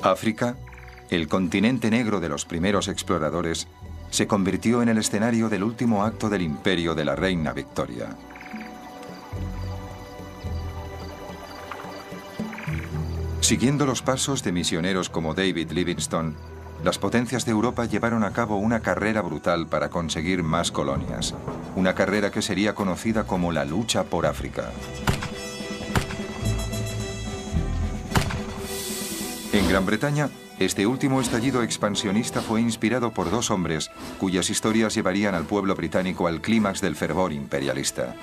África, el continente negro de los primeros exploradores, se convirtió en el escenario del último acto del imperio de la reina Victoria. Siguiendo los pasos de misioneros como David Livingstone, las potencias de Europa llevaron a cabo una carrera brutal para conseguir más colonias, una carrera que sería conocida como la lucha por África. En Gran Bretaña, este último estallido expansionista fue inspirado por dos hombres cuyas historias llevarían al pueblo británico al clímax del fervor imperialista.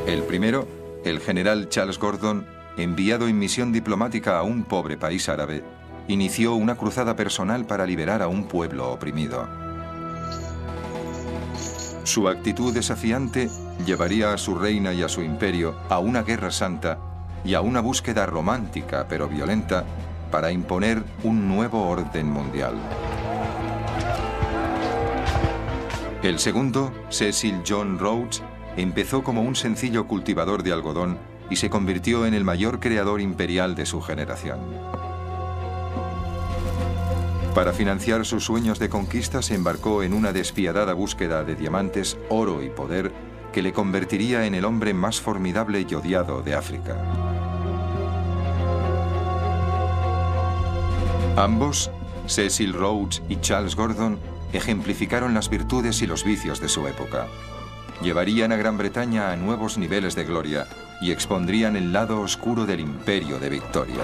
El primero, el general Charles Gordon, enviado en misión diplomática a un pobre país árabe, inició una cruzada personal para liberar a un pueblo oprimido. Su actitud desafiante llevaría a su reina y a su imperio a una guerra santa y a una búsqueda romántica pero violenta para imponer un nuevo orden mundial. El segundo, Cecil John Rhodes, empezó como un sencillo cultivador de algodón y se convirtió en el mayor creador imperial de su generación. Para financiar sus sueños de conquista se embarcó en una despiadada búsqueda de diamantes, oro y poder que le convertiría en el hombre más formidable y odiado de África. Ambos, Cecil Rhodes y Charles Gordon, ejemplificaron las virtudes y los vicios de su época. Llevarían a Gran Bretaña a nuevos niveles de gloria y expondrían el lado oscuro del imperio de Victoria.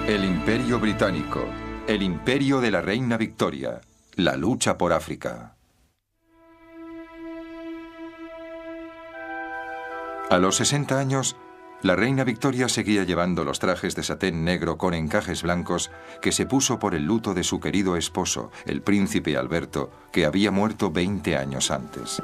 El Imperio Británico, el imperio de la reina Victoria, la lucha por África. A los 60 años, la reina Victoria seguía llevando los trajes de satén negro con encajes blancos que se puso por el luto de su querido esposo, el príncipe Alberto, que había muerto 20 años antes.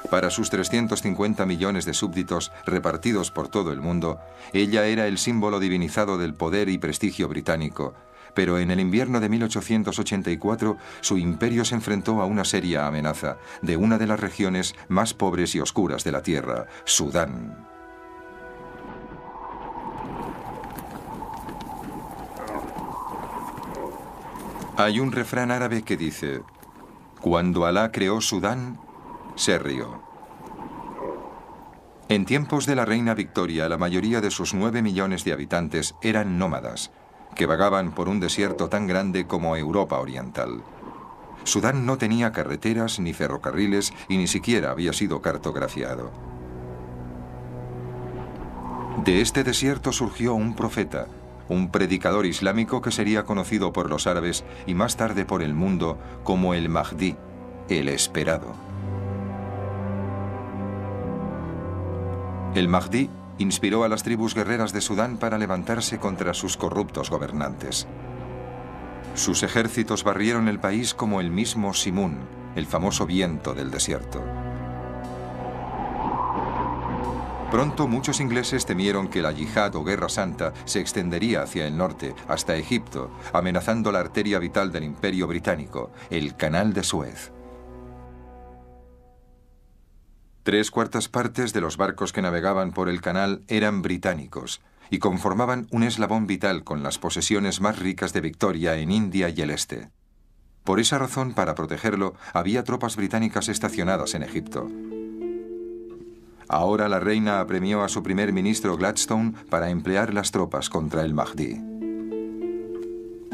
Para sus 350 millones de súbditos repartidos por todo el mundo, ella era el símbolo divinizado del poder y prestigio británico, pero en el invierno de 1884 su imperio se enfrentó a una seria amenaza de una de las regiones más pobres y oscuras de la tierra, Sudán. Hay un refrán árabe que dice: cuando Alá creó Sudán, se rió. En tiempos de la reina Victoria, la mayoría de sus 9 millones de habitantes eran nómadas, que vagaban por un desierto tan grande como Europa Oriental. Sudán no tenía carreteras ni ferrocarriles y ni siquiera había sido cartografiado. De este desierto surgió un profeta, un predicador islámico que sería conocido por los árabes y más tarde por el mundo como el Mahdi, el esperado. El Mahdi inspiró a las tribus guerreras de Sudán para levantarse contra sus corruptos gobernantes. Sus ejércitos barrieron el país como el mismo Simún, el famoso viento del desierto. Pronto muchos ingleses temieron que la yihad o guerra santa se extendería hacia el norte, hasta Egipto, amenazando la arteria vital del imperio británico, el Canal de Suez. 3/4 partes de los barcos que navegaban por el canal eran británicos y conformaban un eslabón vital con las posesiones más ricas de Victoria en India y el este. Por esa razón, para protegerlo, había tropas británicas estacionadas en Egipto. Ahora la reina apremió a su primer ministro Gladstone para emplear las tropas contra el Mahdi.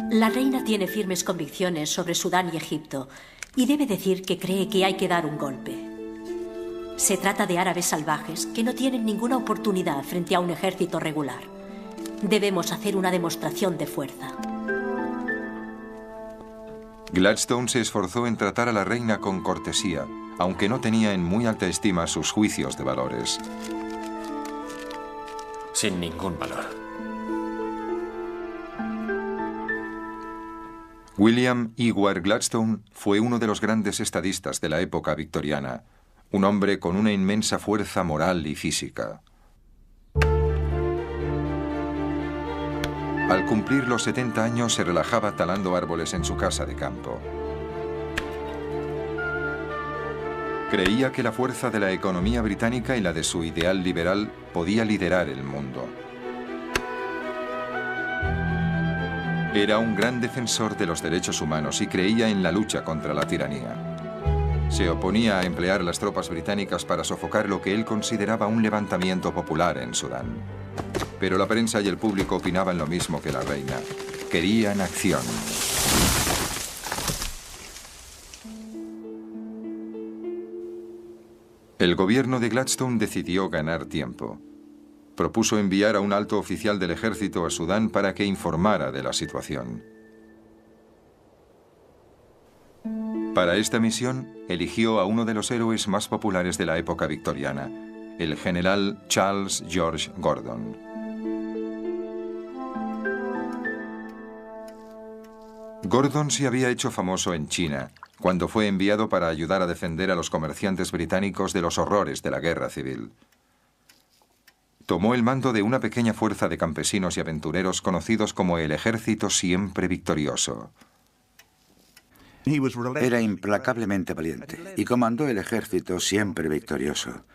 La reina tiene firmes convicciones sobre Sudán y Egipto y debe decir que cree que hay que dar un golpe. Se trata de árabes salvajes que no tienen ninguna oportunidad frente a un ejército regular. Debemos hacer una demostración de fuerza. Gladstone se esforzó en tratar a la reina con cortesía, aunque no tenía en muy alta estima sus juicios de valores. Sin ningún valor. William Ewart Gladstone fue uno de los grandes estadistas de la época victoriana, un hombre con una inmensa fuerza moral y física. Al cumplir los 70 años se relajaba talando árboles en su casa de campo. Creía que la fuerza de la economía británica y la de su ideal liberal podía liderar el mundo. Era un gran defensor de los derechos humanos y creía en la lucha contra la tiranía. Se oponía a emplear las tropas británicas para sofocar lo que él consideraba un levantamiento popular en Sudán. Pero la prensa y el público opinaban lo mismo que la reina. Querían acción. El gobierno de Gladstone decidió ganar tiempo. Propuso enviar a un alto oficial del ejército a Sudán para que informara de la situación. Para esta misión, eligió a uno de los héroes más populares de la época victoriana, el general Charles George Gordon. Gordon se había hecho famoso en China, cuando fue enviado para ayudar a defender a los comerciantes británicos de los horrores de la guerra civil. Tomó el mando de una pequeña fuerza de campesinos y aventureros conocidos como el Ejército Siempre Victorioso. Era implacablemente valiente y comandó el Ejército Siempre Victorioso,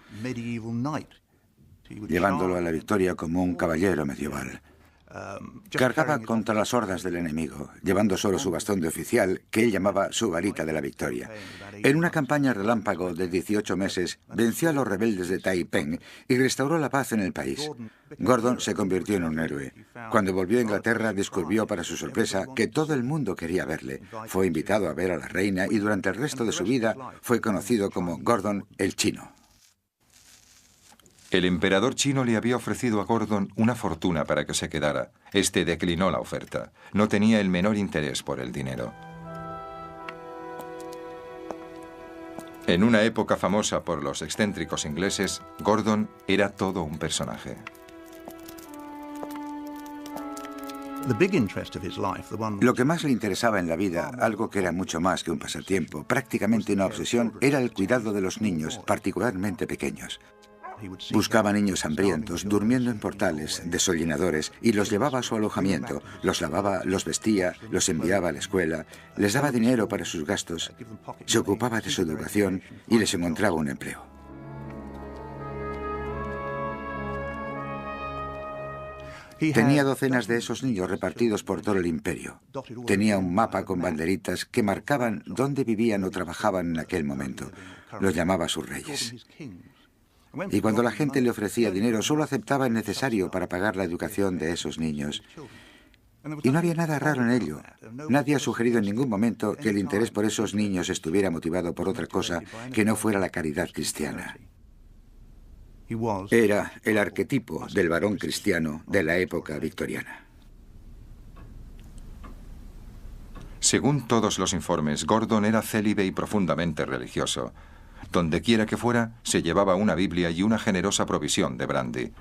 llevándolo a la victoria como un caballero medieval. Cargaba contra las hordas del enemigo, llevando solo su bastón de oficial, que él llamaba su varita de la victoria. En una campaña relámpago de 18 meses, venció a los rebeldes de Taiping y restauró la paz en el país. Gordon se convirtió en un héroe. Cuando volvió a Inglaterra, descubrió para su sorpresa que todo el mundo quería verle. Fue invitado a ver a la reina y durante el resto de su vida fue conocido como Gordon el Chino. El emperador chino le había ofrecido a Gordon una fortuna para que se quedara. Este declinó la oferta. No tenía el menor interés por el dinero. En una época famosa por los excéntricos ingleses, Gordon era todo un personaje. Lo que más le interesaba en la vida, algo que era mucho más que un pasatiempo, prácticamente una obsesión, era el cuidado de los niños, particularmente pequeños. Buscaba niños hambrientos, durmiendo en portales, desollinadores, y los llevaba a su alojamiento, los lavaba, los vestía, los enviaba a la escuela, les daba dinero para sus gastos, se ocupaba de su educación y les encontraba un empleo. Tenía docenas de esos niños repartidos por todo el imperio. Tenía un mapa con banderitas que marcaban dónde vivían o trabajaban en aquel momento. Los llamaba sus reyes. Y cuando la gente le ofrecía dinero, solo aceptaba el necesario para pagar la educación de esos niños. Y no había nada raro en ello. Nadie ha sugerido en ningún momento que el interés por esos niños estuviera motivado por otra cosa que no fuera la caridad cristiana. Era el arquetipo del varón cristiano de la época victoriana. Según todos los informes, Gordon era célibe y profundamente religioso. Donde quiera que fuera, se llevaba una Biblia y una generosa provisión de brandy.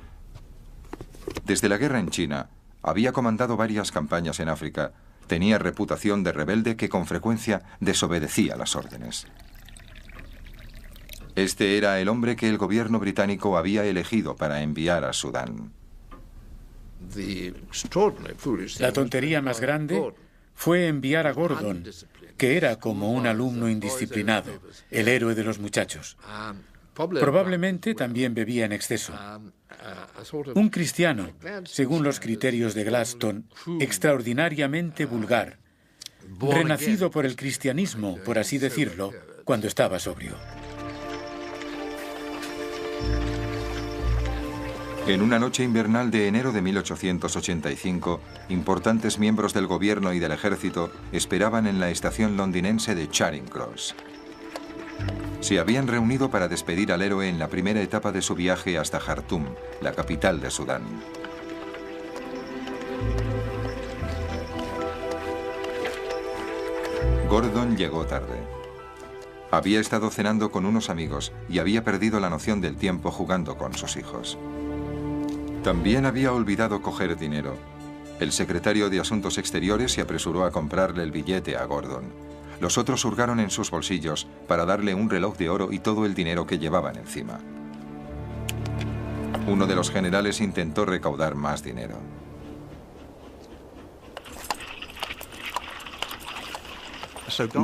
Desde la guerra en China, había comandado varias campañas en África. Tenía reputación de rebelde que con frecuencia desobedecía las órdenes. Este era el hombre que el gobierno británico había elegido para enviar a Sudán. La tontería más grande fue enviar a Gordon, que era como un alumno indisciplinado, el héroe de los muchachos. Probablemente también bebía en exceso. Un cristiano, según los criterios de Gladstone, extraordinariamente vulgar, renacido por el cristianismo, por así decirlo, cuando estaba sobrio. En una noche invernal de enero de 1885, importantes miembros del gobierno y del ejército esperaban en la estación londinense de Charing Cross. Se habían reunido para despedir al héroe en la primera etapa de su viaje hasta Jartum, la capital de Sudán. Gordon llegó tarde. Había estado cenando con unos amigos y había perdido la noción del tiempo jugando con sus hijos. También había olvidado coger dinero. El secretario de Asuntos Exteriores se apresuró a comprarle el billete a Gordon. Los otros hurgaron en sus bolsillos para darle un reloj de oro y todo el dinero que llevaban encima. Uno de los generales intentó recaudar más dinero.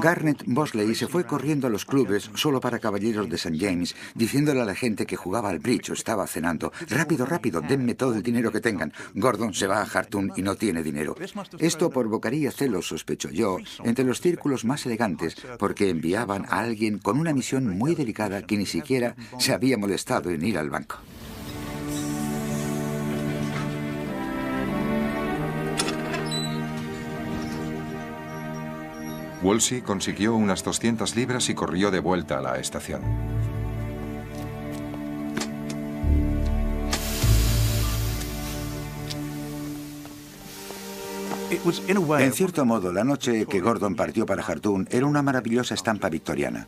Garnet Bosley se fue corriendo a los clubes solo para caballeros de St. James, diciéndole a la gente que jugaba al bridge o estaba cenando: rápido, rápido, denme todo el dinero que tengan. Gordon se va a Khartoum y no tiene dinero. Esto provocaría celos, sospecho yo, entre los círculos más elegantes, porque enviaban a alguien con una misión muy delicada que ni siquiera se había molestado en ir al banco. Wolsey consiguió unas 200 libras y corrió de vuelta a la estación. En cierto modo, la noche que Gordon partió para Khartoum era una maravillosa estampa victoriana.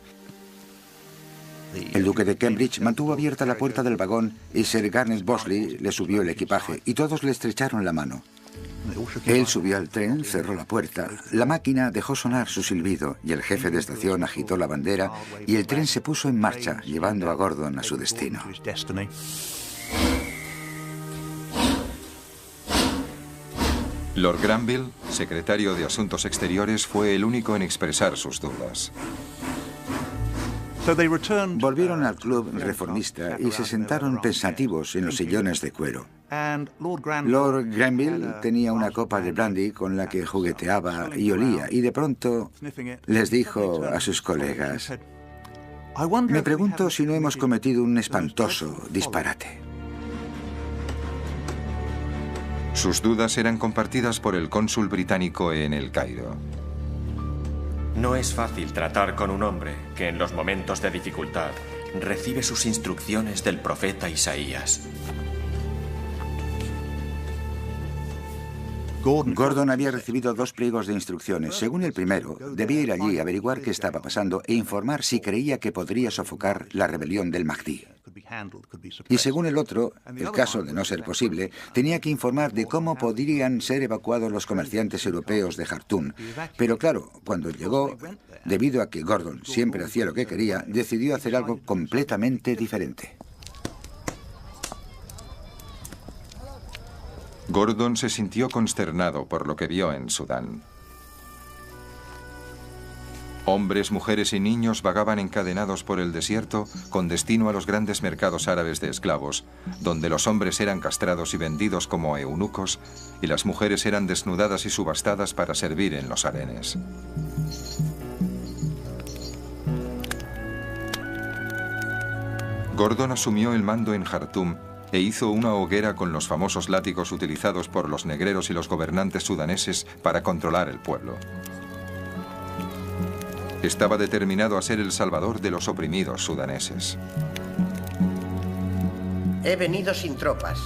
El duque de Cambridge mantuvo abierta la puerta del vagón y Sir Garnet Bosley le subió el equipaje y todos le estrecharon la mano. Él subió al tren, cerró la puerta, la máquina dejó sonar su silbido y el jefe de estación agitó la bandera y el tren se puso en marcha, llevando a Gordon a su destino. Lord Granville, secretario de Asuntos Exteriores, fue el único en expresar sus dudas. Volvieron al club reformista y se sentaron pensativos en los sillones de cuero. Lord Granville tenía una copa de brandy con la que jugueteaba y olía, y de pronto les dijo a sus colegas: me pregunto si no hemos cometido un espantoso disparate. Sus dudas eran compartidas por el cónsul británico en El Cairo. No es fácil tratar con un hombre que en los momentos de dificultad recibe sus instrucciones del profeta Isaías. Gordon había recibido 2 pliegos de instrucciones. Según el primero, debía ir allí, averiguar qué estaba pasando e informar si creía que podría sofocar la rebelión del Mahdi. Y según el otro, el caso de no ser posible, tenía que informar de cómo podrían ser evacuados los comerciantes europeos de Khartoum. Pero claro, cuando llegó, debido a que Gordon siempre hacía lo que quería, decidió hacer algo completamente diferente. Gordon se sintió consternado por lo que vio en Sudán. Hombres, mujeres y niños vagaban encadenados por el desierto con destino a los grandes mercados árabes de esclavos, donde los hombres eran castrados y vendidos como eunucos y las mujeres eran desnudadas y subastadas para servir en los harenes. Gordon asumió el mando en Khartoum e hizo una hoguera con los famosos látigos utilizados por los negreros y los gobernantes sudaneses para controlar el pueblo. Estaba determinado a ser el salvador de los oprimidos sudaneses. He venido sin tropas,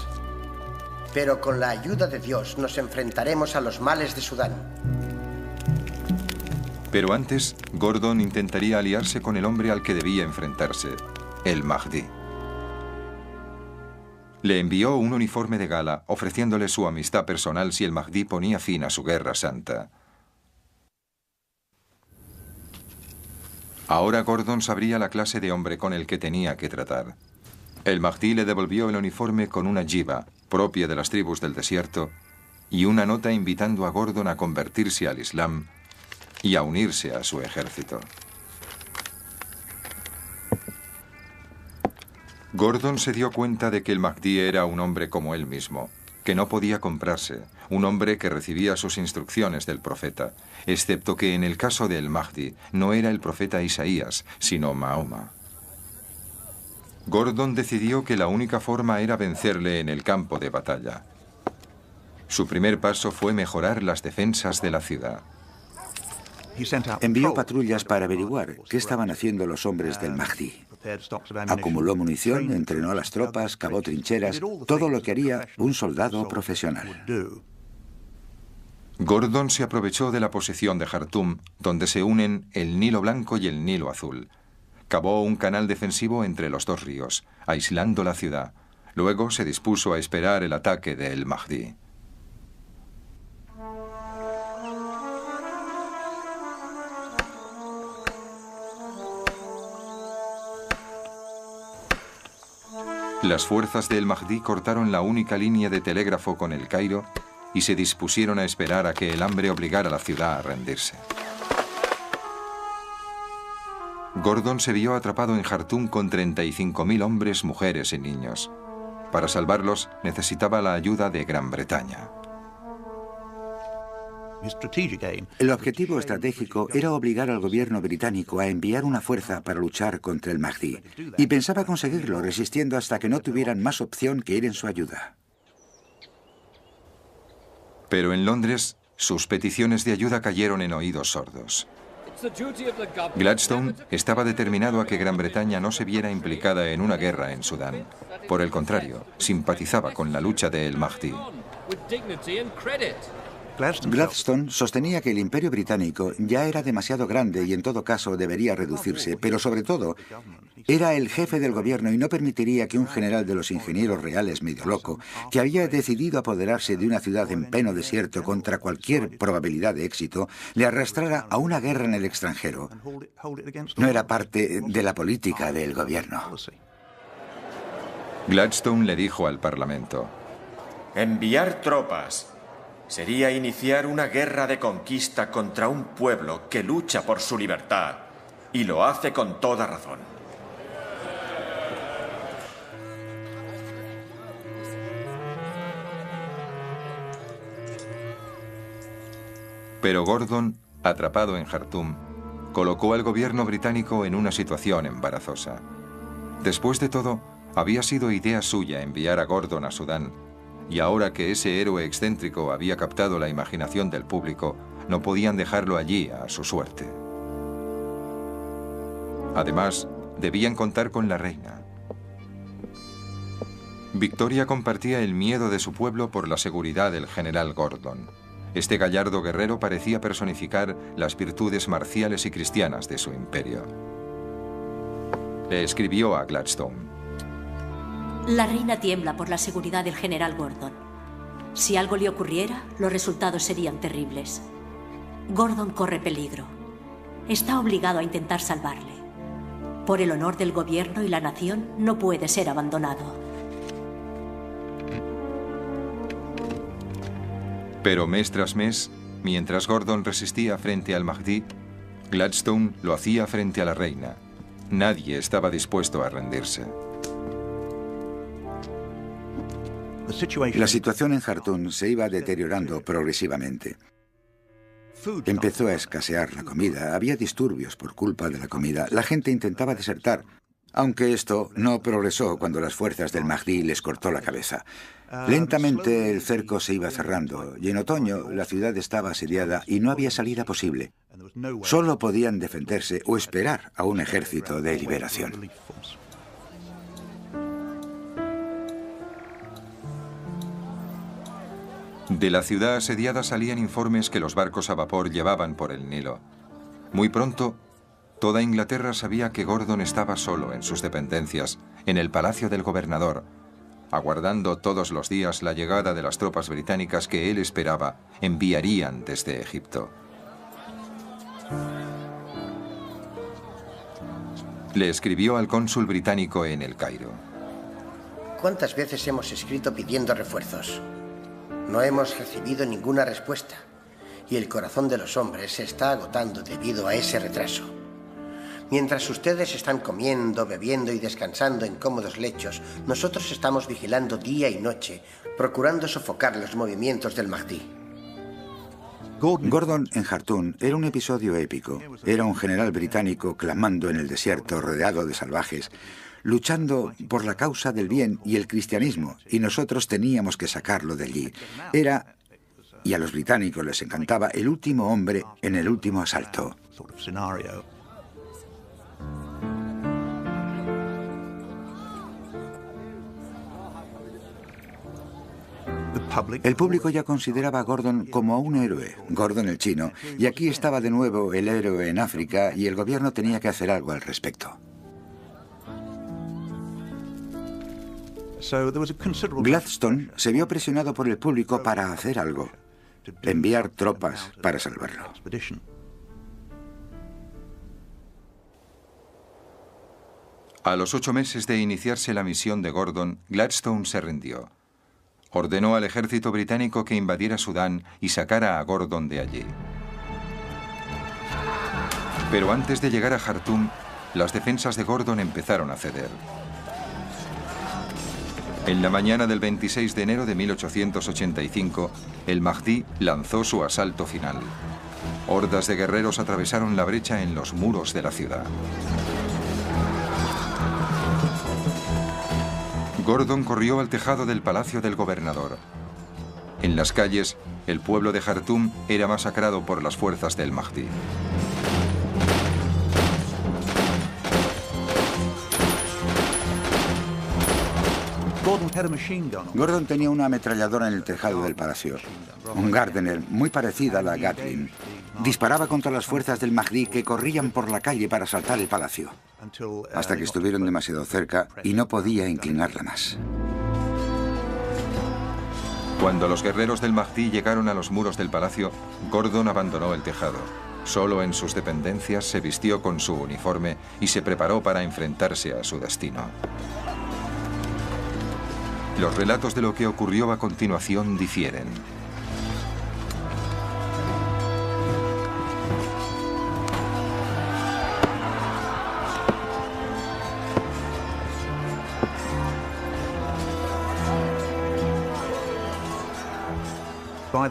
pero con la ayuda de Dios nos enfrentaremos a los males de Sudán. Pero antes, Gordon intentaría aliarse con el hombre al que debía enfrentarse, el Mahdi. Le envió un uniforme de gala, ofreciéndole su amistad personal si el Mahdi ponía fin a su guerra santa. Ahora Gordon sabría la clase de hombre con el que tenía que tratar. El Mahdi le devolvió el uniforme con una jiba, propia de las tribus del desierto, y una nota invitando a Gordon a convertirse al Islam y a unirse a su ejército. Gordon se dio cuenta de que el Mahdi era un hombre como él mismo, que no podía comprarse, un hombre que recibía sus instrucciones del profeta, excepto que en el caso del Mahdi no era el profeta Isaías, sino Mahoma. Gordon decidió que la única forma era vencerle en el campo de batalla. Su primer paso fue mejorar las defensas de la ciudad. Envió patrullas para averiguar qué estaban haciendo los hombres del Mahdi. Acumuló munición, entrenó a las tropas, cavó trincheras, todo lo que haría un soldado profesional. Gordon se aprovechó de la posición de Khartoum, donde se unen el Nilo Blanco y el Nilo Azul. Cavó un canal defensivo entre los 2 ríos, aislando la ciudad. Luego se dispuso a esperar el ataque de el Mahdi. Las fuerzas de el Mahdi cortaron la única línea de telégrafo con el Cairo y se dispusieron a esperar a que el hambre obligara a la ciudad a rendirse. Gordon se vio atrapado en Jartum con 35.000 hombres, mujeres y niños. Para salvarlos necesitaba la ayuda de Gran Bretaña. El objetivo estratégico era obligar al gobierno británico a enviar una fuerza para luchar contra el Mahdi, y pensaba conseguirlo resistiendo hasta que no tuvieran más opción que ir en su ayuda. Pero en Londres, sus peticiones de ayuda cayeron en oídos sordos. Gladstone estaba determinado a que Gran Bretaña no se viera implicada en una guerra en Sudán. Por el contrario, simpatizaba con la lucha de el Mahdi. Gladstone sostenía que el imperio británico ya era demasiado grande y en todo caso debería reducirse, pero sobre todo era el jefe del gobierno y no permitiría que un general de los ingenieros reales medio loco, que había decidido apoderarse de una ciudad en pleno desierto contra cualquier probabilidad de éxito, le arrastrara a una guerra en el extranjero. No era parte de la política del gobierno. Gladstone le dijo al Parlamento: enviar tropas sería iniciar una guerra de conquista contra un pueblo que lucha por su libertad, y lo hace con toda razón. Pero Gordon, atrapado en Jartum, colocó al gobierno británico en una situación embarazosa. Después de todo, había sido idea suya enviar a Gordon a Sudán, y ahora que ese héroe excéntrico había captado la imaginación del público, no podían dejarlo allí a su suerte. Además, debían contar con la reina. Victoria compartía el miedo de su pueblo por la seguridad del general Gordon. Este gallardo guerrero parecía personificar las virtudes marciales y cristianas de su imperio. Le escribió a Gladstone: la reina tiembla por la seguridad del general Gordon. Si algo le ocurriera, los resultados serían terribles. Gordon corre peligro. Está obligado a intentar salvarle. Por el honor del gobierno y la nación, no puede ser abandonado. Pero mes tras mes, mientras Gordon resistía frente al Mahdi, Gladstone lo hacía frente a la reina. Nadie estaba dispuesto a rendirse. La situación en Jartum se iba deteriorando progresivamente. Empezó a escasear la comida, había disturbios por culpa de la comida, la gente intentaba desertar, aunque esto no progresó cuando las fuerzas del Mahdi les cortó la cabeza. Lentamente el cerco se iba cerrando y en otoño la ciudad estaba asediada y no había salida posible. Solo podían defenderse o esperar a un ejército de liberación. De la ciudad asediada salían informes que los barcos a vapor llevaban por el Nilo. Muy pronto, toda Inglaterra sabía que Gordon estaba solo en sus dependencias, en el palacio del gobernador, aguardando todos los días la llegada de las tropas británicas que él esperaba enviarían desde Egipto. Le escribió al cónsul británico en El Cairo: ¿cuántas veces hemos escrito pidiendo refuerzos? No hemos recibido ninguna respuesta, y el corazón de los hombres se está agotando debido a ese retraso. Mientras ustedes están comiendo, bebiendo y descansando en cómodos lechos, nosotros estamos vigilando día y noche, procurando sofocar los movimientos del Mahdi. Gordon en Jartum era un episodio épico. Era un general británico clamando en el desierto, rodeado de salvajes, luchando por la causa del bien y el cristianismo, y nosotros teníamos que sacarlo de allí. Era, y a los británicos les encantaba, el último hombre en el último asalto. El público ya consideraba a Gordon como a un héroe, Gordon el chino, y aquí estaba de nuevo el héroe en África y el gobierno tenía que hacer algo al respecto. Gladstone se vio presionado por el público para hacer algo, enviar tropas para salvarlo. A los 8 meses de iniciarse la misión de Gordon, Gladstone se rindió. Ordenó al ejército británico que invadiera Sudán y sacara a Gordon de allí. Pero antes de llegar a Jartum, las defensas de Gordon empezaron a ceder. En la mañana del 26 de enero de 1885, el Mahdi lanzó su asalto final. Hordas de guerreros atravesaron la brecha en los muros de la ciudad. Gordon corrió al tejado del palacio del gobernador. En las calles, el pueblo de Jartum era masacrado por las fuerzas del Mahdi. Gordon tenía una ametralladora en el tejado del palacio, un Gardner muy parecida a la Gatling. Disparaba contra las fuerzas del Mahdi que corrían por la calle para asaltar el palacio, hasta que estuvieron demasiado cerca y no podía inclinarla más. Cuando los guerreros del Mahdi llegaron a los muros del palacio, Gordon abandonó el tejado. Solo en sus dependencias se vistió con su uniforme y se preparó para enfrentarse a su destino. Los relatos de lo que ocurrió a continuación difieren.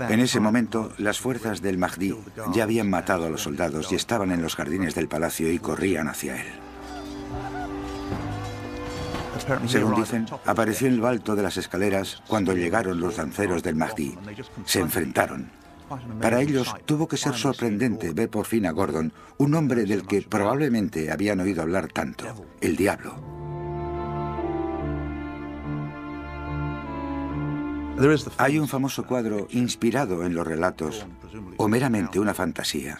En ese momento, las fuerzas del Mahdi ya habían matado a los soldados y estaban en los jardines del palacio y corrían hacia él. Según dicen, apareció en lo alto de las escaleras cuando llegaron los lanceros del Mahdi. Se enfrentaron. Para ellos tuvo que ser sorprendente ver por fin a Gordon, un hombre del que probablemente habían oído hablar tanto, el Diablo. Hay un famoso cuadro inspirado en los relatos, o meramente una fantasía,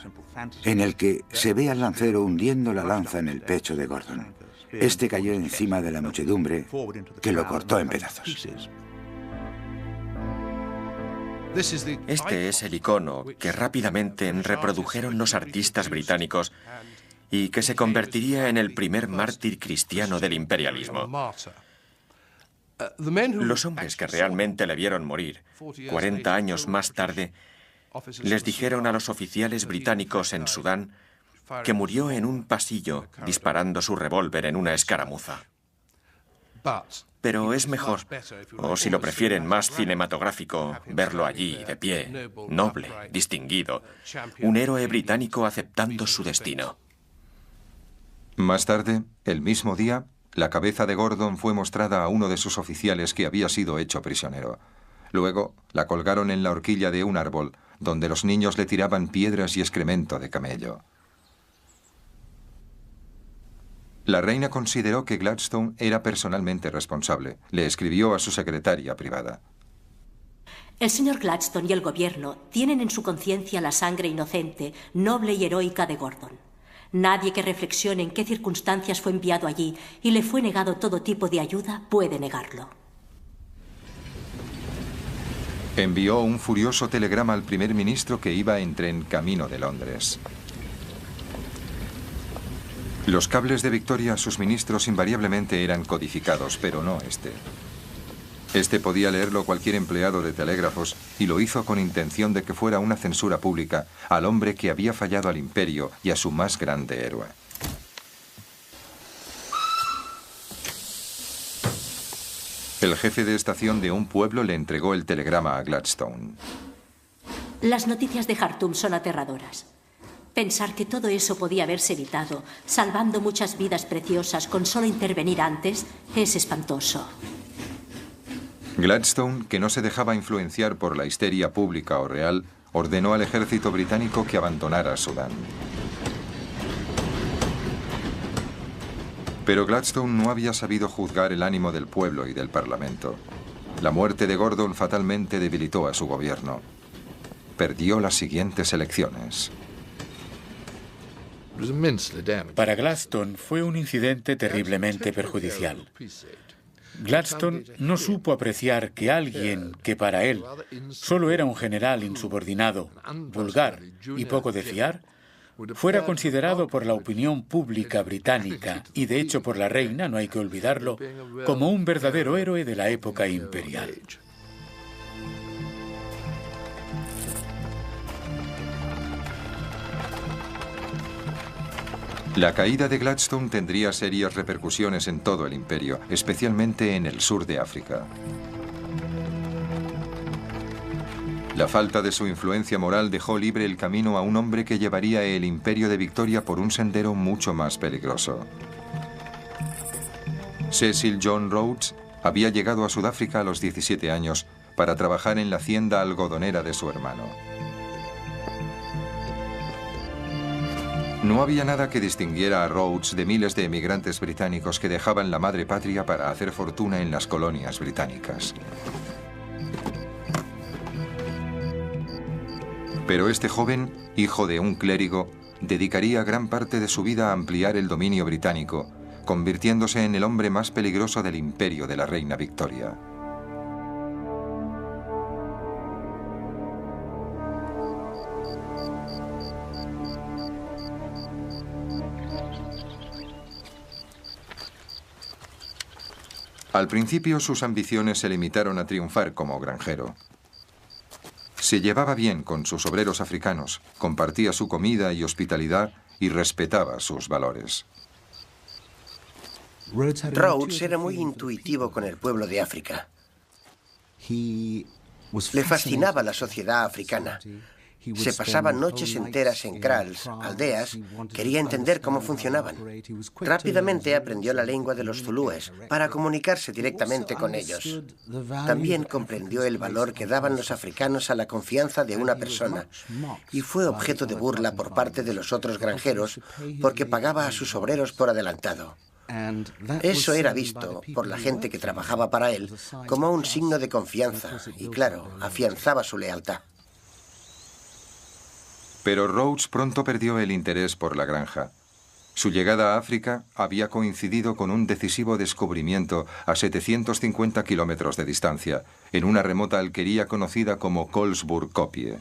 en el que se ve al lancero hundiendo la lanza en el pecho de Gordon. Este cayó encima de la muchedumbre, que lo cortó en pedazos. Este es el icono que rápidamente reprodujeron los artistas británicos y que se convertiría en el primer mártir cristiano del imperialismo. Los hombres que realmente le vieron morir, 40 años más tarde, les dijeron a los oficiales británicos en Sudán que murió en un pasillo disparando su revólver en una escaramuza. Pero es mejor, o si lo prefieren más cinematográfico, verlo allí, de pie, noble, distinguido, un héroe británico aceptando su destino. Más tarde, el mismo día, la cabeza de Gordon fue mostrada a uno de sus oficiales que había sido hecho prisionero. Luego, la colgaron en la horquilla de un árbol, donde los niños le tiraban piedras y excremento de camello. La reina consideró que Gladstone era personalmente responsable. Le escribió a su secretaria privada. El señor Gladstone y el gobierno tienen en su conciencia la sangre inocente, noble y heroica de Gordon. Nadie que reflexione en qué circunstancias fue enviado allí y le fue negado todo tipo de ayuda puede negarlo. Envió un furioso telegrama al primer ministro que iba en tren camino de Londres. Los cables de Victoria a sus ministros invariablemente eran codificados, pero no este. Este podía leerlo cualquier empleado de telégrafos y lo hizo con intención de que fuera una censura pública al hombre que había fallado al imperio y a su más grande héroe. El jefe de estación de un pueblo le entregó el telegrama a Gladstone. Las noticias de Jartum son aterradoras. Pensar que todo eso podía haberse evitado, salvando muchas vidas preciosas con solo intervenir antes, es espantoso. Gladstone, que no se dejaba influenciar por la histeria pública o real, ordenó al ejército británico que abandonara Sudán. Pero Gladstone no había sabido juzgar el ánimo del pueblo y del Parlamento. La muerte de Gordon fatalmente debilitó a su gobierno. Perdió las siguientes elecciones. Para Gladstone fue un incidente terriblemente perjudicial. Gladstone no supo apreciar que alguien que para él solo era un general insubordinado, vulgar y poco de fiar, fuera considerado por la opinión pública británica y de hecho por la reina, no hay que olvidarlo, como un verdadero héroe de la época imperial. La caída de Gladstone tendría serias repercusiones en todo el imperio, especialmente en el sur de África. La falta de su influencia moral dejó libre el camino a un hombre que llevaría el imperio de Victoria por un sendero mucho más peligroso. Cecil John Rhodes había llegado a Sudáfrica a los 17 años para trabajar en la hacienda algodonera de su hermano. No había nada que distinguiera a Rhodes de miles de emigrantes británicos que dejaban la madre patria para hacer fortuna en las colonias británicas. Pero este joven, hijo de un clérigo, dedicaría gran parte de su vida a ampliar el dominio británico, convirtiéndose en el hombre más peligroso del imperio de la reina Victoria. Al principio sus ambiciones se limitaron a triunfar como granjero. Se llevaba bien con sus obreros africanos, compartía su comida y hospitalidad y respetaba sus valores. Rhodes era muy intuitivo con el pueblo de África. Le fascinaba la sociedad africana. Se pasaba noches enteras en kraals, aldeas, quería entender cómo funcionaban. Rápidamente aprendió la lengua de los zulúes para comunicarse directamente con ellos. También comprendió el valor que daban los africanos a la confianza de una persona y fue objeto de burla por parte de los otros granjeros porque pagaba a sus obreros por adelantado. Eso era visto por la gente que trabajaba para él como un signo de confianza y, claro, afianzaba su lealtad. Pero Rhodes pronto perdió el interés por la granja. Su llegada a África había coincidido con un decisivo descubrimiento a 750 kilómetros de distancia, en una remota alquería conocida como Colesburg-Kopje.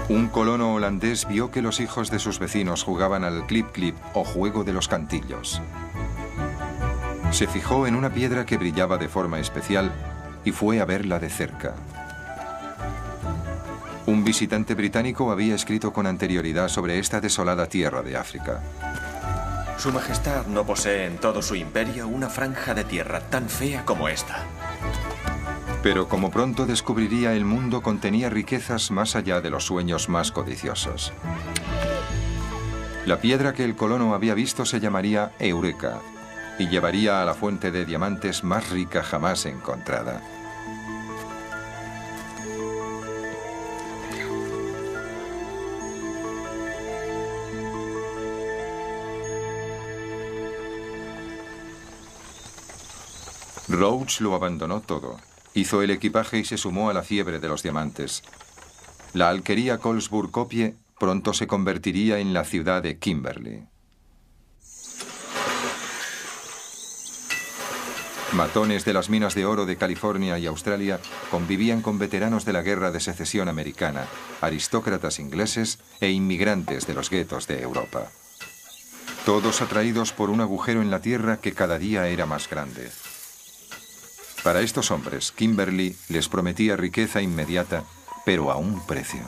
Un colono holandés vio que los hijos de sus vecinos jugaban al clip-clip o juego de los cantillos. Se fijó en una piedra que brillaba de forma especial y fue a verla de cerca. Un visitante británico había escrito con anterioridad sobre esta desolada tierra de África. Su Majestad no posee en todo su imperio una franja de tierra tan fea como esta. Pero como pronto descubriría, el mundo contenía riquezas más allá de los sueños más codiciosos. La piedra que el colono había visto se llamaría Eureka y llevaría a la fuente de diamantes más rica jamás encontrada. Rhodes lo abandonó todo. Hizo el equipaje y se sumó a la fiebre de los diamantes. La alquería Colesburg-Kopje pronto se convertiría en la ciudad de Kimberley. Matones de las minas de oro de California y Australia convivían con veteranos de la Guerra de Secesión Americana, aristócratas ingleses e inmigrantes de los guetos de Europa. Todos atraídos por un agujero en la tierra que cada día era más grande. Para estos hombres, Kimberley les prometía riqueza inmediata, pero a un precio.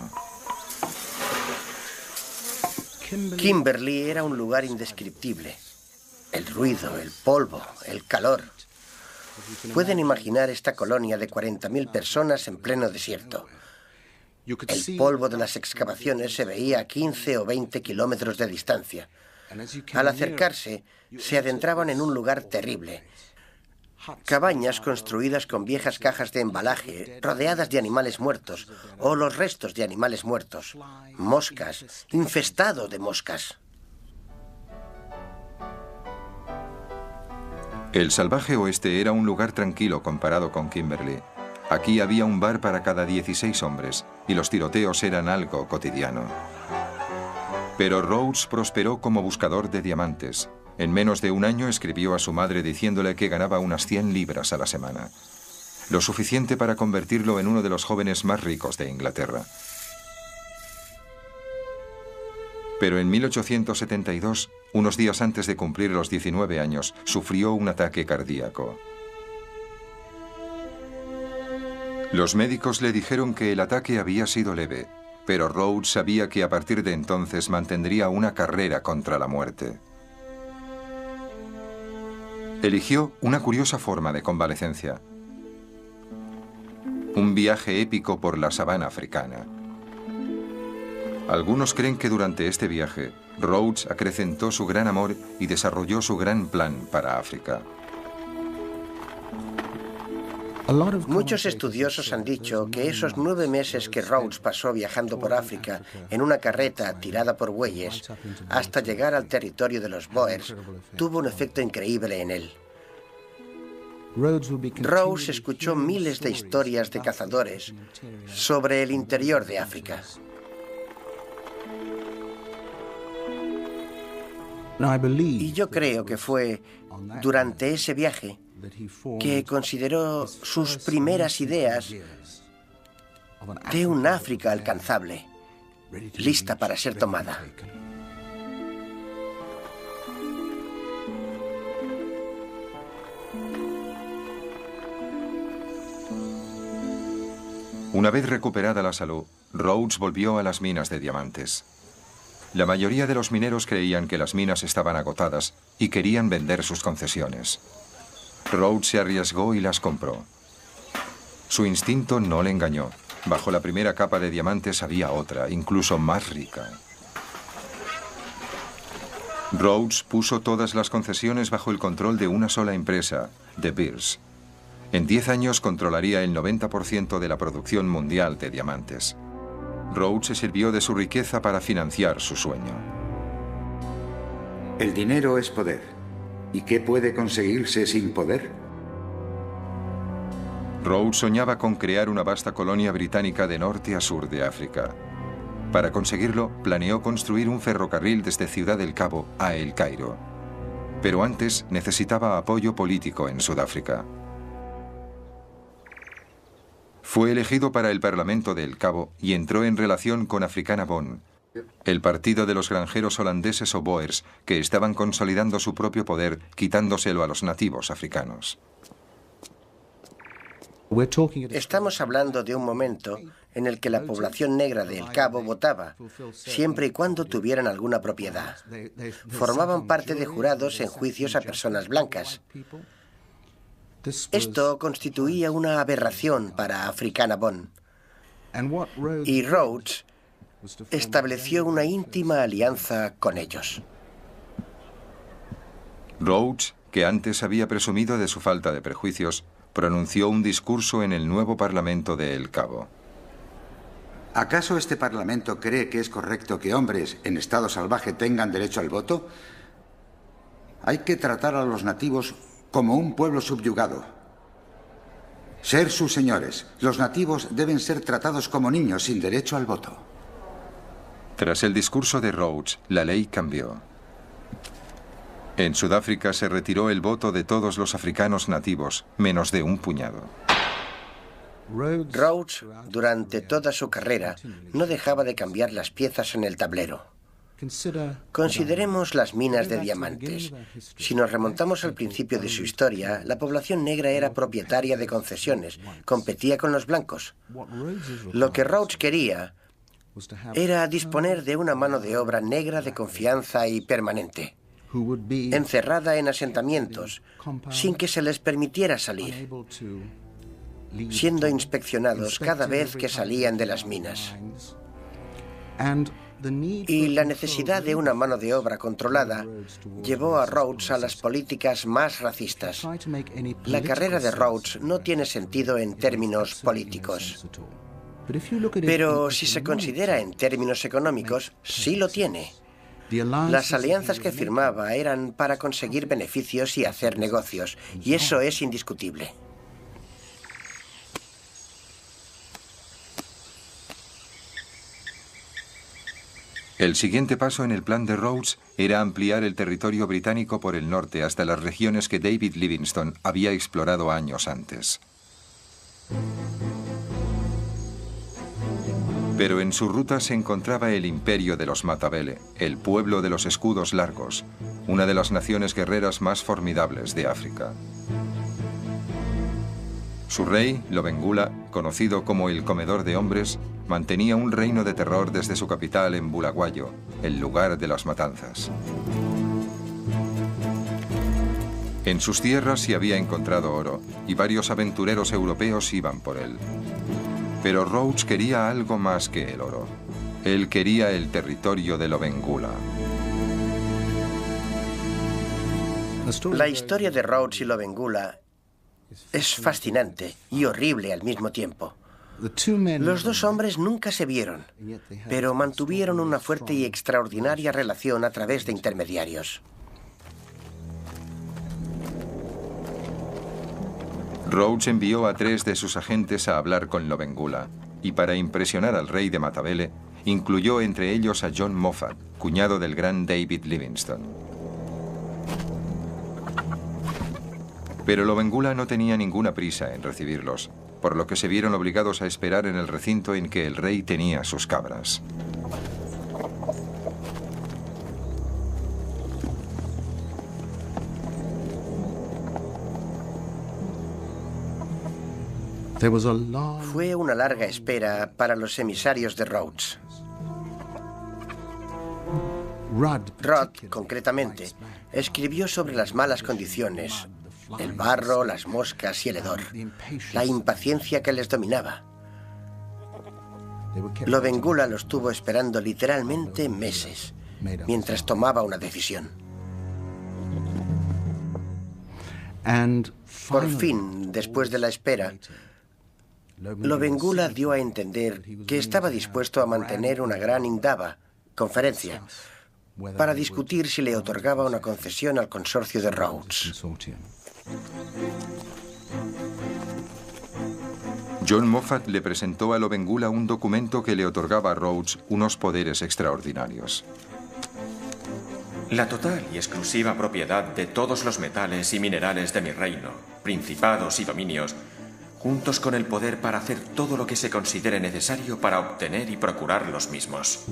Kimberley era un lugar indescriptible. El ruido, el polvo, el calor. Pueden imaginar esta colonia de 40.000 personas en pleno desierto. El polvo de las excavaciones se veía a 15 o 20 kilómetros de distancia. Al acercarse, se adentraban en un lugar terrible. Cabañas construidas con viejas cajas de embalaje, rodeadas de animales muertos, o los restos de animales muertos. Moscas, infestado de moscas. El salvaje oeste era un lugar tranquilo comparado con Kimberley. Aquí había un bar para cada 16 hombres, y los tiroteos eran algo cotidiano. Pero Rhodes prosperó como buscador de diamantes. En menos de un año escribió a su madre diciéndole que ganaba unas 100 libras a la semana, lo suficiente para convertirlo en uno de los jóvenes más ricos de Inglaterra. Pero en 1872, unos días antes de cumplir los 19 años, sufrió un ataque cardíaco. Los médicos le dijeron que el ataque había sido leve, pero Rhodes sabía que a partir de entonces mantendría una carrera contra la muerte. Eligió una curiosa forma de convalecencia: un viaje épico por la sabana africana. Algunos creen que durante este viaje, Rhodes acrecentó su gran amor y desarrolló su gran plan para África. Muchos estudiosos han dicho que esos 9 meses que Rhodes pasó viajando por África en una carreta tirada por bueyes hasta llegar al territorio de los Boers tuvo un efecto increíble en él. Rhodes escuchó miles de historias de cazadores sobre el interior de África. Y yo creo que fue durante ese viaje que consideró sus primeras ideas de un África alcanzable, lista para ser tomada. Una vez recuperada la salud, Rhodes volvió a las minas de diamantes. La mayoría de los mineros creían que las minas estaban agotadas y querían vender sus concesiones. Rhodes se arriesgó y las compró. Su instinto no le engañó. Bajo la primera capa de diamantes había otra, incluso más rica. Rhodes puso todas las concesiones bajo el control de una sola empresa, De Beers. En 10 años controlaría el 90% de la producción mundial de diamantes. Rhodes se sirvió de su riqueza para financiar su sueño. El dinero es poder. ¿Y qué puede conseguirse sin poder? Rhodes soñaba con crear una vasta colonia británica de norte a sur de África. Para conseguirlo, planeó construir un ferrocarril desde Ciudad del Cabo a El Cairo. Pero antes necesitaba apoyo político en Sudáfrica. Fue elegido para el Parlamento de El Cabo y entró en relación con Africana Bond, el partido de los granjeros holandeses o Boers que estaban consolidando su propio poder quitándoselo a los nativos africanos. Estamos hablando de un momento en el que la población negra de El Cabo votaba, siempre y cuando tuvieran alguna propiedad. Formaban parte de jurados en juicios a personas blancas. Esto constituía una aberración para Africana Bond. Y Rhodes estableció una íntima alianza con ellos. Rhodes, que antes había presumido de su falta de prejuicios, pronunció un discurso en el nuevo Parlamento de El Cabo. ¿Acaso este Parlamento cree que es correcto que hombres en estado salvaje tengan derecho al voto? Hay que tratar a los nativos como un pueblo subyugado. Ser sus señores. Los nativos deben ser tratados como niños sin derecho al voto. Tras el discurso de Rhodes, la ley cambió. En Sudáfrica se retiró el voto de todos los africanos nativos, menos de un puñado. Rhodes, durante toda su carrera, no dejaba de cambiar las piezas en el tablero. Consideremos las minas de diamantes. Si nos remontamos al principio de su historia, la población negra era propietaria de concesiones, competía con los blancos. Lo que Rhodes quería era disponer de una mano de obra negra de confianza y permanente, encerrada en asentamientos, sin que se les permitiera salir, siendo inspeccionados cada vez que salían de las minas. Y la necesidad de una mano de obra controlada llevó a Rhodes a las políticas más racistas. La carrera de Rhodes no tiene sentido en términos políticos. Pero si se considera en términos económicos, sí lo tiene. Las alianzas que firmaba eran para conseguir beneficios y hacer negocios, y eso es indiscutible. El siguiente paso en el plan de Rhodes era ampliar el territorio británico por el norte hasta las regiones que David Livingstone había explorado años antes. Pero en su ruta se encontraba el imperio de los Matabele, el pueblo de los escudos largos, una de las naciones guerreras más formidables de África. Su rey, Lobengula, conocido como el comedor de hombres, mantenía un reino de terror desde su capital en Bulawayo, el lugar de las matanzas. En sus tierras se había encontrado oro y varios aventureros europeos iban por él. Pero Rhodes quería algo más que el oro. Él quería el territorio de Lobengula. La historia de Rhodes y Lobengula es fascinante y horrible al mismo tiempo. Los dos hombres nunca se vieron, pero mantuvieron una fuerte y extraordinaria relación a través de intermediarios. Rhodes envió a 3 de sus agentes a hablar con Lobengula, y para impresionar al rey de Matabele, incluyó entre ellos a John Moffat, cuñado del gran David Livingstone. Pero Lobengula no tenía ninguna prisa en recibirlos, por lo que se vieron obligados a esperar en el recinto en que el rey tenía sus cabras. Fue una larga espera para los emisarios de Rhodes. Rudd, concretamente, escribió sobre las malas condiciones, el barro, las moscas y el hedor, la impaciencia que les dominaba. Lobengula los tuvo esperando literalmente meses, mientras tomaba una decisión. Por fin, después de la espera, Lobengula dio a entender que estaba dispuesto a mantener una gran indaba, conferencia, para discutir si le otorgaba una concesión al consorcio de Rhodes. John Moffat le presentó a Lobengula un documento que le otorgaba a Rhodes unos poderes extraordinarios. La total y exclusiva propiedad de todos los metales y minerales de mi reino, principados y dominios, juntos con el poder para hacer todo lo que se considere necesario para obtener y procurar los mismos.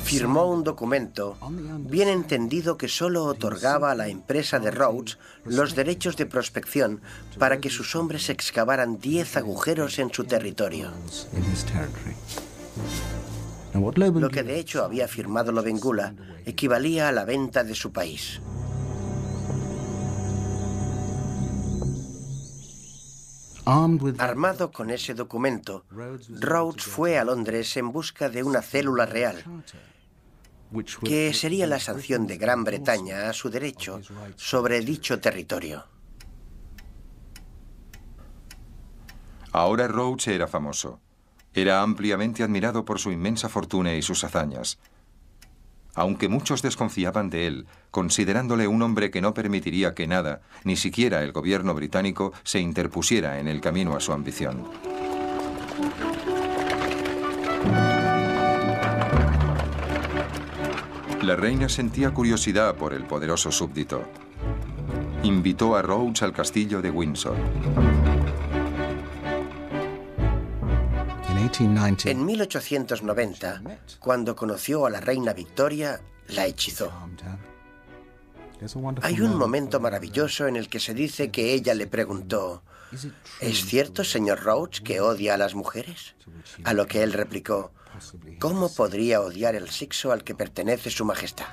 Firmó un documento bien entendido que solo otorgaba a la empresa de Rhodes los derechos de prospección para que sus hombres excavaran 10 agujeros en su territorio. Lo que de hecho había firmado Lobengula equivalía a la venta de su país. Armado con ese documento, Rhodes fue a Londres en busca de una célula real, que sería la sanción de Gran Bretaña a su derecho sobre dicho territorio. Ahora Rhodes era famoso. Era ampliamente admirado por su inmensa fortuna y sus hazañas. Aunque muchos desconfiaban de él, considerándole un hombre que no permitiría que nada, ni siquiera el gobierno británico, se interpusiera en el camino a su ambición. La reina sentía curiosidad por el poderoso súbdito. Invitó a Rhodes al castillo de Windsor. En 1890, cuando conoció a la reina Victoria, la hechizó. Hay un momento maravilloso en el que se dice que ella le preguntó: ¿es cierto, señor Rhodes, que odia a las mujeres? A lo que él replicó: ¿cómo podría odiar el sexo al que pertenece su majestad?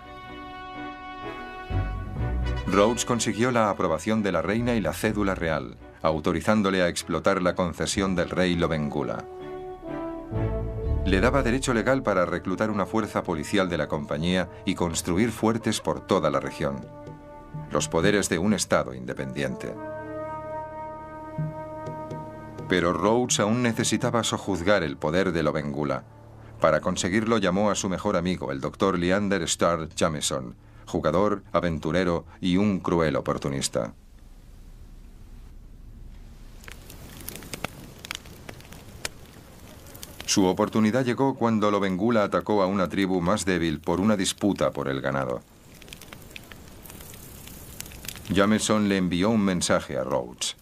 Rhodes consiguió la aprobación de la reina y la cédula real, autorizándole a explotar la concesión del rey Lobengula. Le daba derecho legal para reclutar una fuerza policial de la compañía y construir fuertes por toda la región. Los poderes de un estado independiente. Pero Rhodes aún necesitaba sojuzgar el poder de Lobengula. Para conseguirlo llamó a su mejor amigo, el doctor Leander Starr Jameson, jugador, aventurero y un cruel oportunista. Su oportunidad llegó cuando Lobengula atacó a una tribu más débil por una disputa por el ganado. Jameson le envió un mensaje a Rhodes.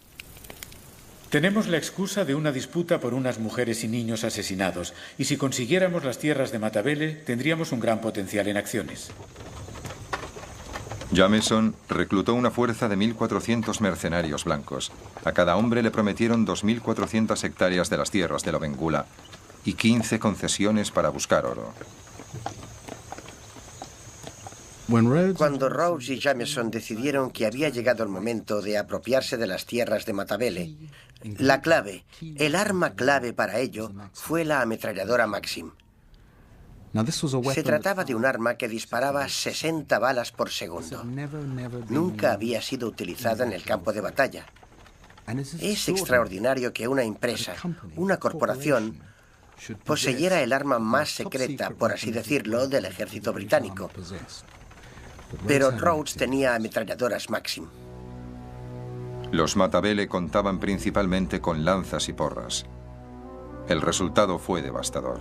Tenemos la excusa de una disputa por unas mujeres y niños asesinados, y si consiguiéramos las tierras de Matabele, tendríamos un gran potencial en acciones. Jameson reclutó una fuerza de 1.400 mercenarios blancos. A cada hombre le prometieron 2.400 hectáreas de las tierras de Lobengula y 15 concesiones para buscar oro. Cuando Rhodes y Jameson decidieron que había llegado el momento de apropiarse de las tierras de Matabele, la clave, el arma clave para ello, fue la ametralladora Maxim. Se trataba de un arma que disparaba 60 balas por segundo. Nunca había sido utilizada en el campo de batalla. Es extraordinario que una empresa, una corporación, poseyera el arma más secreta, por así decirlo, del ejército británico. Pero Rhodes tenía ametralladoras Maxim. Los Matabele contaban principalmente con lanzas y porras. El resultado fue devastador.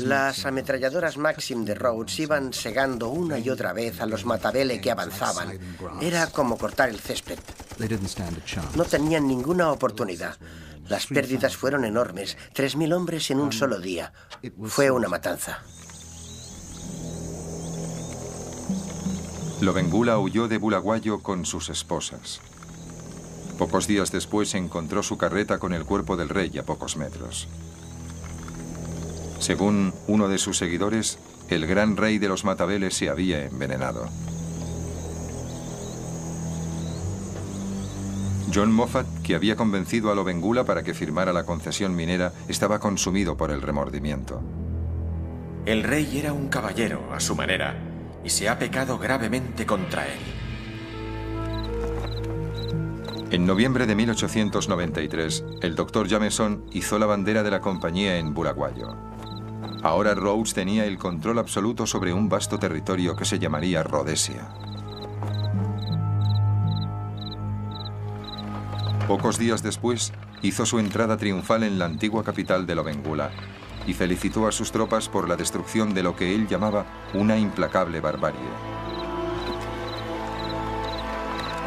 Las ametralladoras Maxim de Rhodes iban segando una y otra vez a los Matabele que avanzaban. Era como cortar el césped. No tenían ninguna oportunidad. Las pérdidas fueron enormes. 3.000 hombres en un solo día. Fue una matanza. Lobengula huyó de Bulawayo con sus esposas. Pocos días después encontró su carreta con el cuerpo del rey a pocos metros. Según uno de sus seguidores, el gran rey de los Matabele se había envenenado. John Moffat, que había convencido a Lobengula para que firmara la concesión minera, estaba consumido por el remordimiento. El rey era un caballero a su manera y se ha pecado gravemente contra él. En noviembre de 1893, el doctor Jameson izó la bandera de la compañía en Bulawayo. Ahora Rhodes tenía el control absoluto sobre un vasto territorio que se llamaría Rhodesia. Pocos días después, hizo su entrada triunfal en la antigua capital de Lobengula y felicitó a sus tropas por la destrucción de lo que él llamaba una implacable barbarie.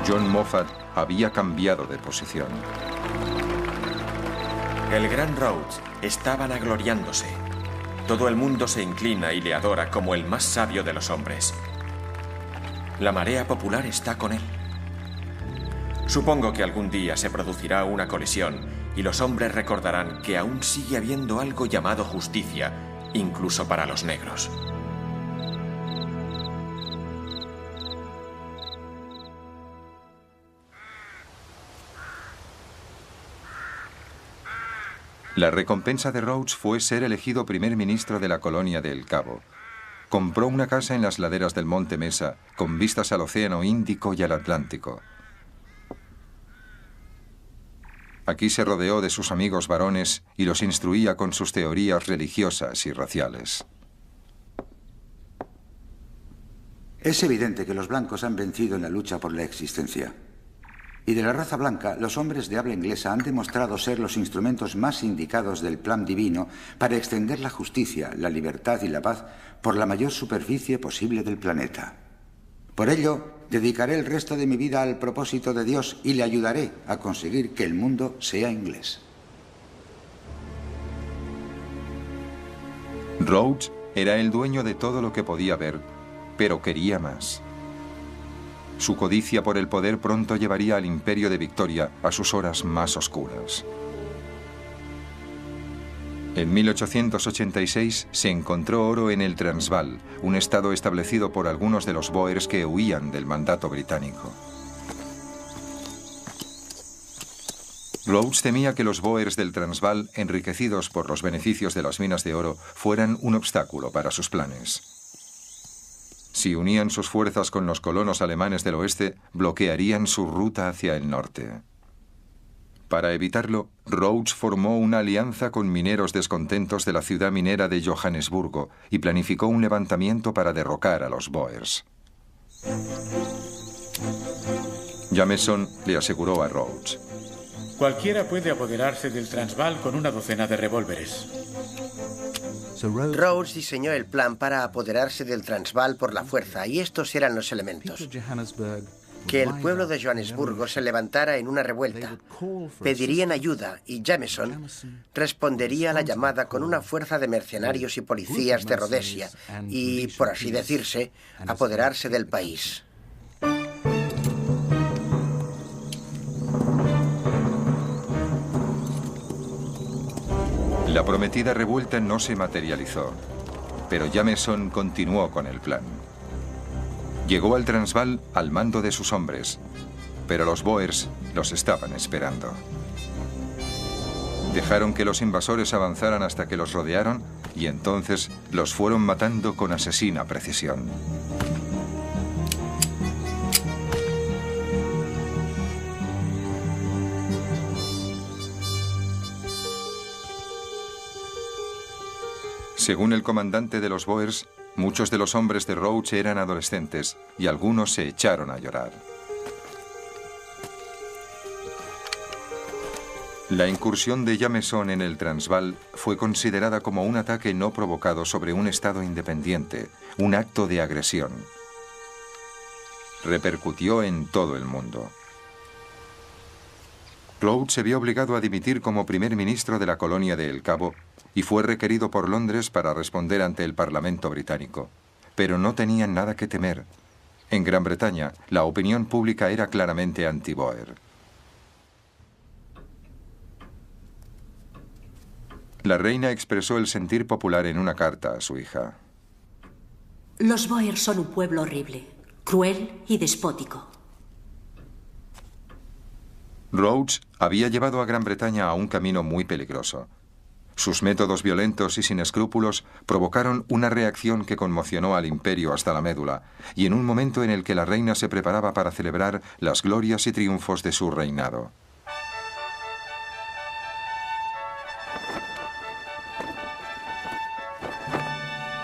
John Moffat había cambiado de posición. El gran Rhodes está vanagloriándose. Todo el mundo se inclina y le adora como el más sabio de los hombres. La marea popular está con él. Supongo que algún día se producirá una colisión y los hombres recordarán que aún sigue habiendo algo llamado justicia, incluso para los negros. La recompensa de Rhodes fue ser elegido primer ministro de la colonia de El Cabo. Compró una casa en las laderas del Monte Mesa, con vistas al Océano Índico y al Atlántico. Aquí se rodeó de sus amigos varones y los instruía con sus teorías religiosas y raciales. Es evidente que los blancos han vencido en la lucha por la existencia. Y de la raza blanca, los hombres de habla inglesa han demostrado ser los instrumentos más indicados del plan divino para extender la justicia, la libertad y la paz por la mayor superficie posible del planeta. Por ello, dedicaré el resto de mi vida al propósito de Dios y le ayudaré a conseguir que el mundo sea inglés. Rhodes era el dueño de todo lo que podía ver, pero quería más. Su codicia por el poder pronto llevaría al imperio de Victoria a sus horas más oscuras. En 1886 se encontró oro en el Transvaal, un estado establecido por algunos de los Boers que huían del mandato británico. Rhodes temía que los Boers del Transvaal, enriquecidos por los beneficios de las minas de oro, fueran un obstáculo para sus planes. Si unían sus fuerzas con los colonos alemanes del oeste, bloquearían su ruta hacia el norte. Para evitarlo, Rhodes formó una alianza con mineros descontentos de la ciudad minera de Johannesburgo y planificó un levantamiento para derrocar a los Boers. Jameson le aseguró a Rhodes: cualquiera puede apoderarse del Transvaal con una docena de revólveres. Rhodes diseñó el plan para apoderarse del Transvaal por la fuerza, y estos eran los elementos. Que el pueblo de Johannesburgo se levantara en una revuelta, pedirían ayuda y Jameson respondería a la llamada con una fuerza de mercenarios y policías de Rhodesia y, por así decirse, apoderarse del país. La prometida revuelta no se materializó, pero Jameson continuó con el plan. Llegó al Transvaal al mando de sus hombres, pero los Boers los estaban esperando. Dejaron que los invasores avanzaran hasta que los rodearon y entonces los fueron matando con asesina precisión. Según el comandante de los Boers, muchos de los hombres de Rhodes eran adolescentes y algunos se echaron a llorar. La incursión de Jameson en el Transvaal fue considerada como un ataque no provocado sobre un estado independiente, un acto de agresión. Repercutió en todo el mundo. Rhodes se vio obligado a dimitir como primer ministro de la colonia de El Cabo y fue requerido por Londres para responder ante el Parlamento británico. Pero no tenían nada que temer. En Gran Bretaña, la opinión pública era claramente anti-Boer. La reina expresó el sentir popular en una carta a su hija. Los Boer son un pueblo horrible, cruel y despótico. Rhodes había llevado a Gran Bretaña a un camino muy peligroso. Sus métodos violentos y sin escrúpulos provocaron una reacción que conmocionó al imperio hasta la médula, y en un momento en el que la reina se preparaba para celebrar las glorias y triunfos de su reinado.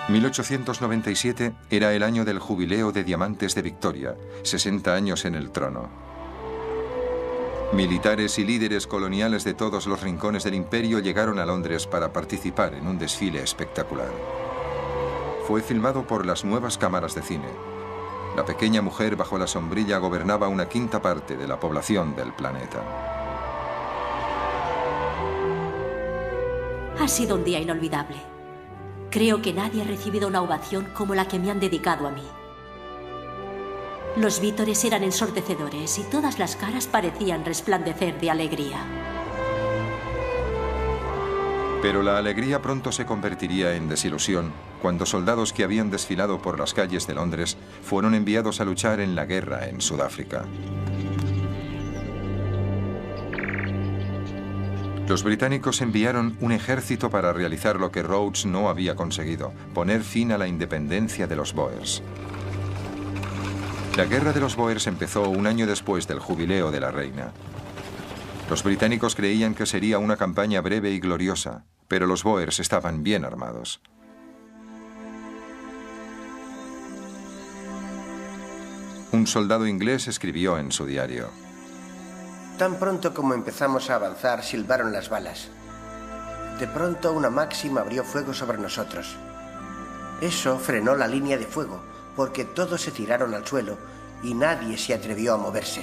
«1897 era el año del jubileo de diamantes de Victoria, 60 años en el trono. Militares y líderes coloniales de todos los rincones del imperio llegaron a Londres para participar en un desfile espectacular. Fue filmado por las nuevas cámaras de cine. La pequeña mujer bajo la sombrilla gobernaba una quinta parte de la población del planeta. Ha sido un día inolvidable. Creo que nadie ha recibido una ovación como la que me han dedicado a mí. Los vítores eran ensordecedores y todas las caras parecían resplandecer de alegría. Pero la alegría pronto se convertiría en desilusión cuando soldados que habían desfilado por las calles de Londres fueron enviados a luchar en la guerra en Sudáfrica. Los británicos enviaron un ejército para realizar lo que Rhodes no había conseguido, poner fin a la independencia de los Boers. La guerra de los Boers empezó un año después del jubileo de la reina. Los británicos creían que sería una campaña breve y gloriosa, pero los Boers estaban bien armados. Un soldado inglés escribió en su diario: Tan pronto como empezamos a avanzar, silbaron las balas. De pronto una Maxim abrió fuego sobre nosotros. Eso frenó la línea de fuego, porque todos se tiraron al suelo y nadie se atrevió a moverse.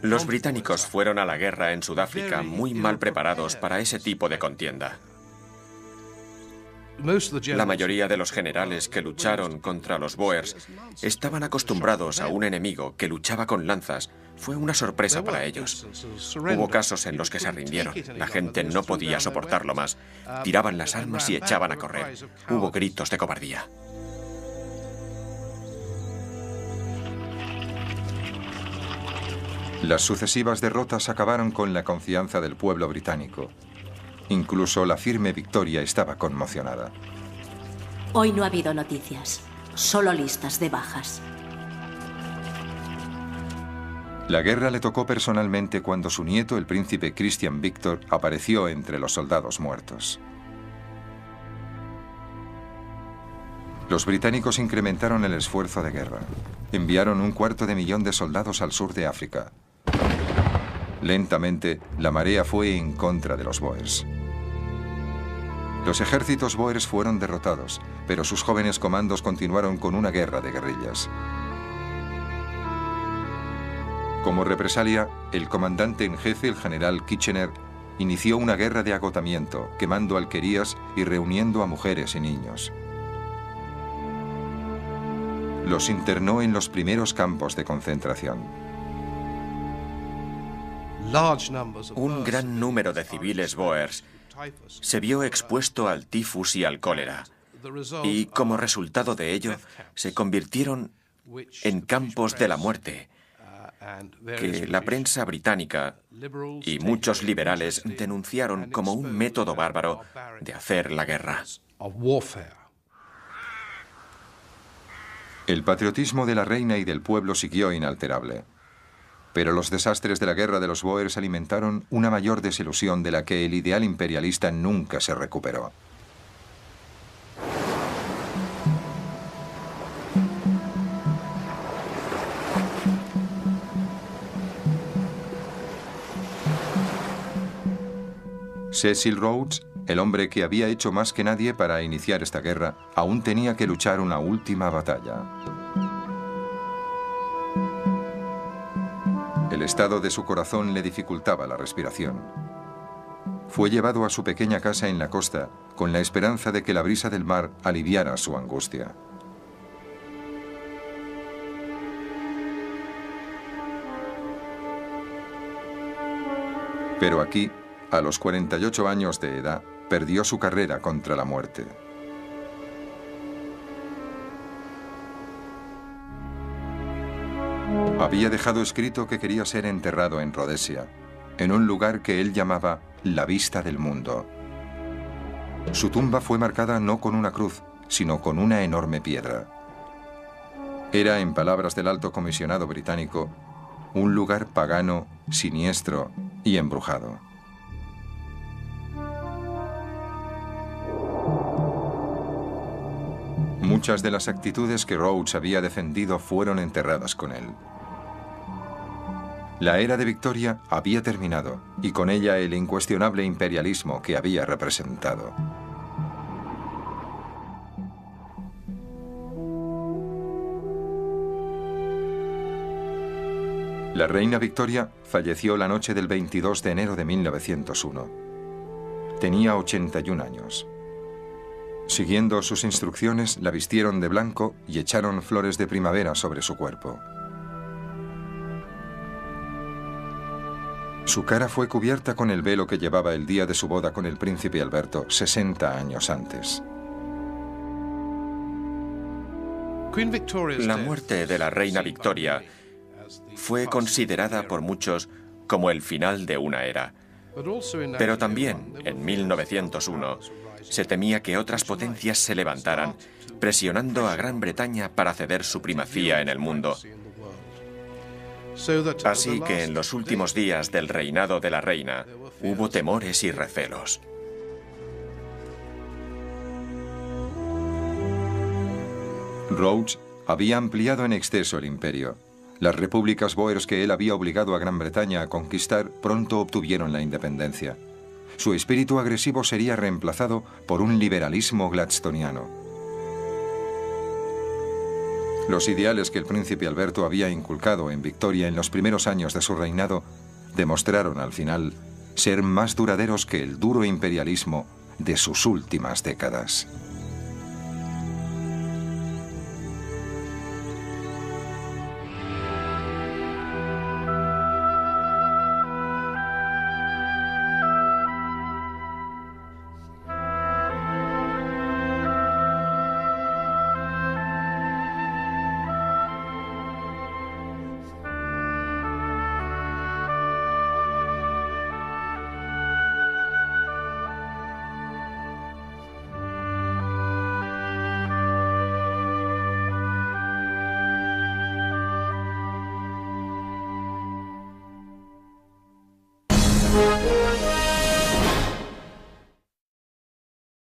Los británicos fueron a la guerra en Sudáfrica muy mal preparados para ese tipo de contienda. La mayoría de los generales que lucharon contra los Boers estaban acostumbrados a un enemigo que luchaba con lanzas. Fue una sorpresa para ellos. Hubo casos en los que se rindieron. La gente no podía soportarlo más. Tiraban las armas y echaban a correr. Hubo gritos de cobardía. Las sucesivas derrotas acabaron con la confianza del pueblo británico. Incluso la firme Victoria estaba conmocionada. Hoy no ha habido noticias, solo listas de bajas. La guerra le tocó personalmente cuando su nieto, el príncipe Christian Victor, apareció entre los soldados muertos. Los británicos incrementaron el esfuerzo de guerra. Enviaron 250.000 de soldados al sur de África. Lentamente, la marea fue en contra de los bóers. Los ejércitos bóers fueron derrotados, pero sus jóvenes comandos continuaron con una guerra de guerrillas. Como represalia, el comandante en jefe, el general Kitchener, inició una guerra de agotamiento, quemando alquerías y reuniendo a mujeres y niños. Los internó en los primeros campos de concentración. Un gran número de civiles bóers se vio expuesto al tifus y al cólera, y como resultado de ello se convirtieron en campos de la muerte, que la prensa británica y muchos liberales denunciaron como un método bárbaro de hacer la guerra. El patriotismo de la reina y del pueblo siguió inalterable. Pero los desastres de la guerra de los bóers alimentaron una mayor desilusión de la que el ideal imperialista nunca se recuperó. Cecil Rhodes, el hombre que había hecho más que nadie para iniciar esta guerra, aún tenía que luchar una última batalla. El estado de su corazón le dificultaba la respiración. Fue llevado a su pequeña casa en la costa con la esperanza de que la brisa del mar aliviara su angustia. Pero aquí, a los 48 años de edad, perdió su carrera contra la muerte. Había dejado escrito que quería ser enterrado en Rhodesia, en un lugar que él llamaba la vista del mundo. Su tumba fue marcada no con una cruz, sino con una enorme piedra. Era, en palabras del alto comisionado británico, un lugar pagano, siniestro y embrujado. Muchas de las actitudes que Rhodes había defendido fueron enterradas con él. La era de Victoria había terminado, y con ella el incuestionable imperialismo que había representado. La reina Victoria falleció la noche del 22 de enero de 1901. Tenía 81 años. Siguiendo sus instrucciones, la vistieron de blanco y echaron flores de primavera sobre su cuerpo. Su cara fue cubierta con el velo que llevaba el día de su boda con el príncipe Alberto, 60 años antes. La muerte de la reina Victoria fue considerada por muchos como el final de una era. Pero también, en 1901, se temía que otras potencias se levantaran, presionando a Gran Bretaña para ceder su primacía en el mundo. Así que en los últimos días del reinado de la reina hubo temores y recelos. Rhodes había ampliado en exceso el imperio. Las repúblicas bóers que él había obligado a Gran Bretaña a conquistar pronto obtuvieron la independencia. Su espíritu agresivo sería reemplazado por un liberalismo gladstoniano. Los ideales que el príncipe Alberto había inculcado en Victoria en los primeros años de su reinado demostraron al final ser más duraderos que el duro imperialismo de sus últimas décadas.